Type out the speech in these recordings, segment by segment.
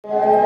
महाप्रसाद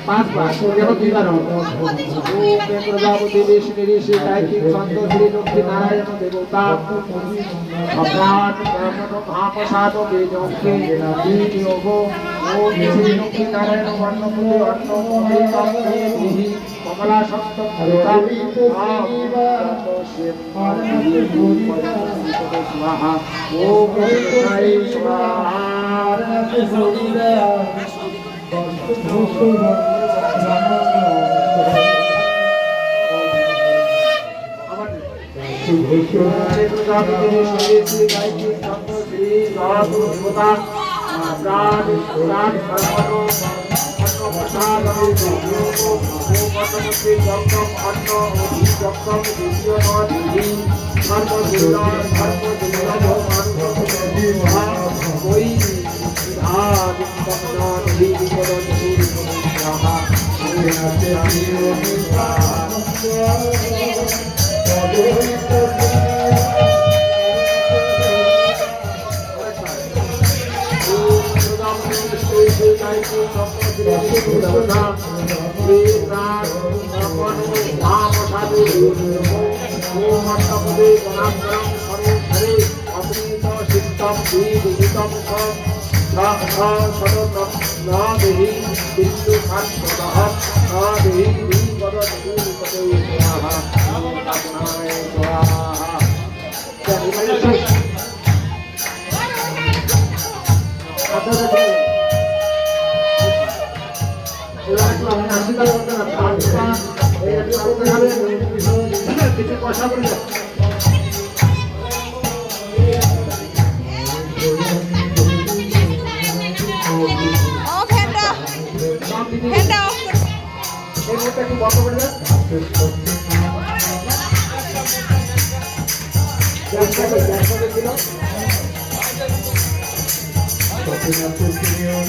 पांच बार देखो दुई बार प्रजापति ऋषि ऋषि गायत्री संत श्री लक्ष्मी नारायण देवता भगवान ब्रह्मण महाप्रसाद वेदोक्ते योगो ओम श्री लक्ष्मी नारायण वर्णपुत्र अन्न कमला सप्तम स्वाहा ओम स्वाहा Gracias.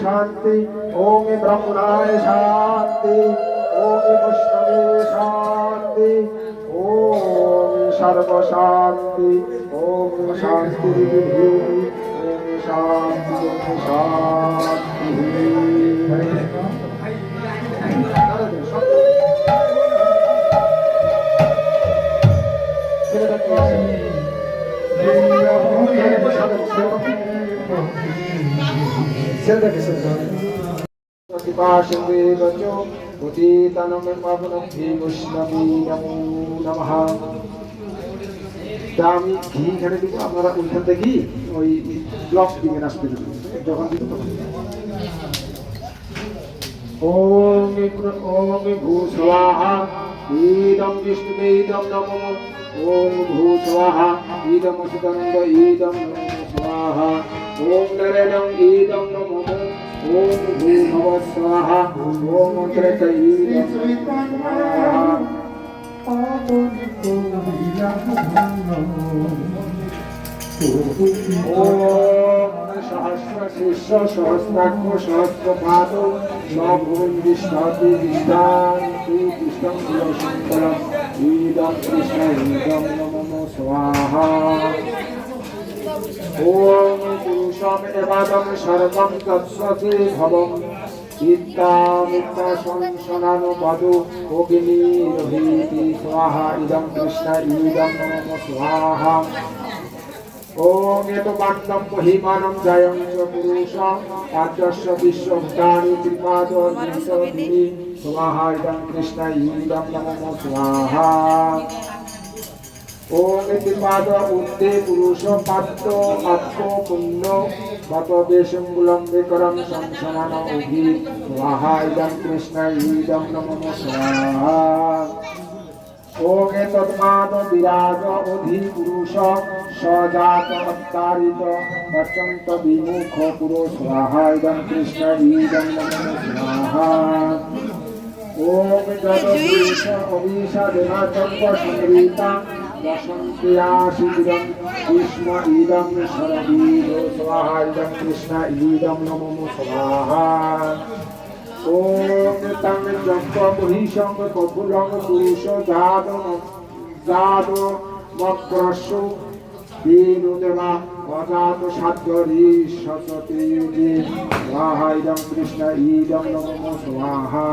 शांति ओम ब्रह्मणाय शांति ओम বৈষ্ণবে শান্তি ওম সর্বশান্তি ওম শান্তি ওম শান্তি শান্তি আমি ঘি এখানে দিব, আপনারা ওইখান থেকে ওই ব্লক দিবেন আসতে যখন দিব তখন। ওম ভূস্বাহা ইদং বিষ্ণুবে ইদং নমো ওম ভূস্বাহা ইদং সুতন্দ ইদং স্বাহা ওম নরেণং ইদং নমো ওম ভূভব স্বাহা ওম ত্রেত ইদং স্বাহা সহস্র শিষ্য সহস্রাক্ষ সহস্রপাদ সভুঞ্জিষ্ঠতি বিষ্টান্তি কৃষ্ণং শঙ্করম ইদং কৃষ্ণ ইদং নমো স্বাহা ওম পুরুষম এবাদম সর্বম তৎসতে ভবম ইত্যামিত্তা সংসনানো পদো অগ্নি রোহিতি স্বাহা ইদং কৃষ্ণ ইদং নমো স্বাহা ওম এত বান্ডম মহিমানম জয়ং চ পুরুষ আর্যস্য বিশ্বভূতানি ত্রিপাদর্শিনী স্বাহা ইদং কৃষ্ণ ইদং নমো স্বাহা ওম ত্রিপাদ উত্তে পুরুষ পাত্র আত্ম পুণ্য বত বেশঙ্গুলম বিকরম সংসমান অভি স্বাহা ইদং কৃষ্ণ ইদং নমো স্বাহা ওম তৎমাদ বিরাজ অধি পুরুষ সজাত অত্তারিত পচন্ত বিমুখ পুরুষ স্বাহা ইদং কৃষ্ণ ইদং নমো স্বাহা ওম যদ পুরুষ অভিষাদেনা চক্র সংগীতা বসন্তিয়া শিবিরম কৃষ্ণ ইদং শরবীর স্বাহা ইদং কৃষ্ণ ইদং নমো স্বাহা ওম তং যজ্ঞ বহিষং কপুলং পুরুষ জাত মক্রস্য দেবা অজাত সাধ্যরি সততে স্বাহা ইদং কৃষ্ণ ইদং নমো স্বাহা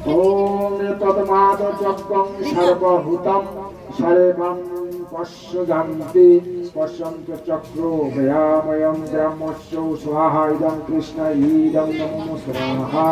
ওম তৎমাদ চক্রং সর্বভূতম সর্বং পশ্যন্তি পশ্যন্ত চক্র ভয়াময়ং ব্রহ্মস্য স্বাহা ইদং কৃষ্ণ ইদং নমো স্বাহা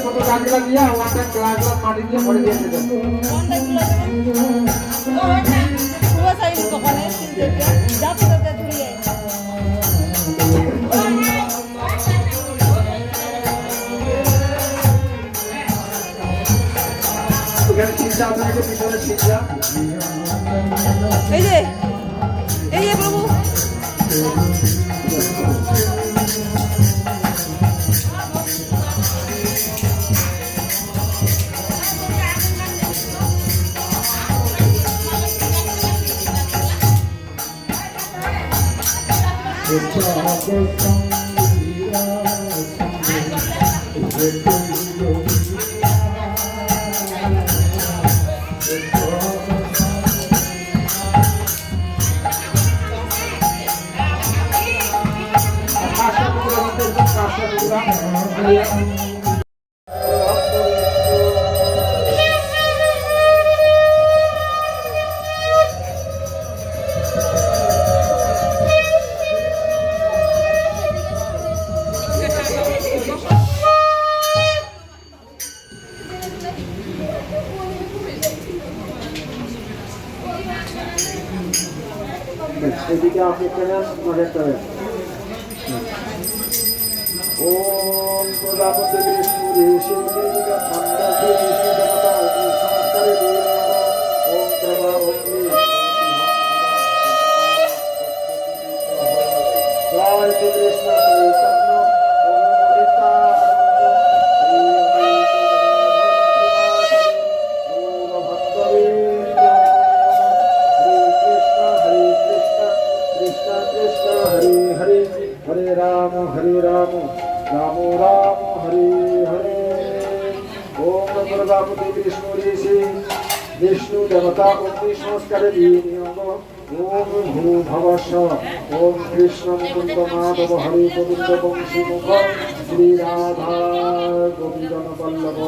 ছোট গাছগুলা দিয়ে ওয়াটার গ্লাসগুলো মাটি দিয়ে ভরে দিয়েছে এই যে প্রভু It's এদিকে আপনি কেনেন নজরটা ওম প্রজাপতি বিষ্ণু ঋষি ছন্দসি বিষ্ণু দেবতা অগ্নি সংস্কারে ওম প্রভা অগ্নি জয় শ্রী কৃষ্ণ চৈতন্য ওম নিত্যানন্দ हरे हरे राम राम राम हरे हरे ओम प्रजापति विष्णु ऋषि विष्णु देवता अग्नि संस्कारे विनियोग ओम भूर्भुवस्व ओम कृष्ण मुकुंद माधव हरे गोविंद वंशी मुख श्री राधा गोपीजन वल्लभ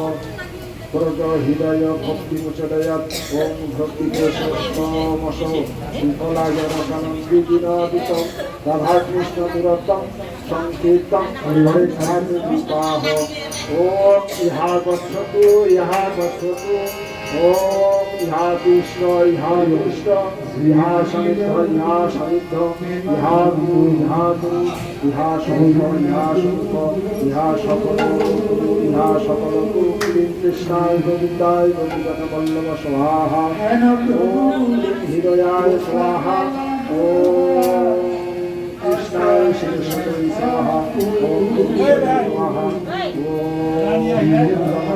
प्रज हृदय भक्ति मुचदय ओम भक्ति केशमस शीतलाय रसनंदिदिनादित राधा कृष्ण दुरतम संकीर्तन हरे विवाह ओम इहा गच्छतु ओम इहा कृष्ण इहा कृष्ण इहा समिद्ध इहा गुरु इहा शुभ इहा सकल कृष्णाय गोविंदाय गोविंद वल्लभ स्वाहा ओम हृदयाय स्वाहा ओम कृष्णाय शिवशक्ति स्वाहा ओम स्वाहा ओम